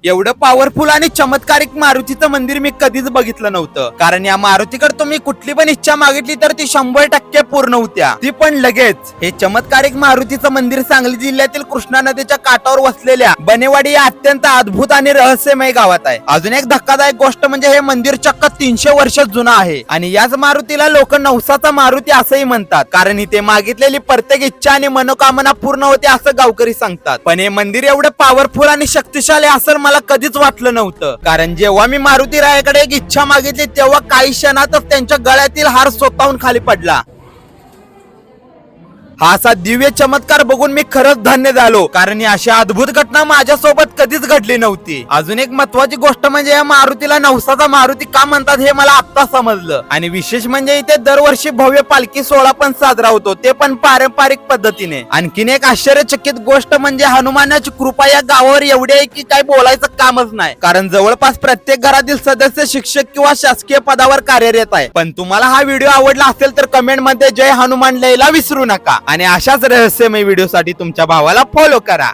एवढं पॉवरफुल आणि चमत्कारिक मारुतीचं मंदिर मी कधीच बघितलं नव्हतं. कारण या मारुतीकडे तुम्ही कुठली पण इच्छा मागितली तर ती 100% पूर्ण होत्या, ती पण लगेच. हे चमत्कारिक मारुतीचं मंदिर सांगली जिल्ह्यातील कृष्णा नदीच्या काठावर वसलेल्या बनेवाडी या अत्यंत अद्भुत आणि रहस्यमय गावात आहे. अजून एक धक्कादायक गोष्ट म्हणजे हे मंदिर चक्क 300 वर्ष जुनं आहे आणि याच मारुतीला लोक नवसाचा मारुती असंही म्हणतात, कारण इथे मागितलेली प्रत्येक इच्छा आणि मनोकामना पूर्ण होते असं गावकरी सांगतात. पण हे मंदिर एवढं पॉवरफुल आणि शक्तिशाली असेल मला कधीच वाटलं नव्हतं. कारण जेव्हा मी मारुती रायाकडे एक इच्छा मागितली तेव्हा काही क्षणातच त्यांच्या गळ्यातील हार स्वतःहून खाली पडला. हा असा दिव्य चमत्कार बघून मी खरंच धन्य झालो, कारण अशी अद्भुत घटना माझ्यासोबत कधीच घडली नव्हती. अजून एक महत्वाची गोष्ट म्हणजे या मारुतीला नवसाचा मारुती का म्हणतात हे मला आता समजलं. आणि विशेष म्हणजे इथे दरवर्षी भव्य पालखी सोहळा पण साजरा होतो, ते पण पारंपरिक पद्धतीने. आणखीन एक आश्चर्यचकित गोष्ट म्हणजे हनुमानाची कृपा या गावावर एवढी आहे की काय बोलायचं कामच नाही. कारण जवळपास प्रत्येक घरातील सदस्य शिक्षक किंवा शासकीय पदावर कार्यरत आहे. पण तुम्हाला हा व्हिडिओ आवडला असेल तर कमेंट मध्ये जय हनुमान लिहायला विसरू नका आणि अशाच रहस्यमय व्हिडिओ साठी तुमच्या भावाला फॉलो करा.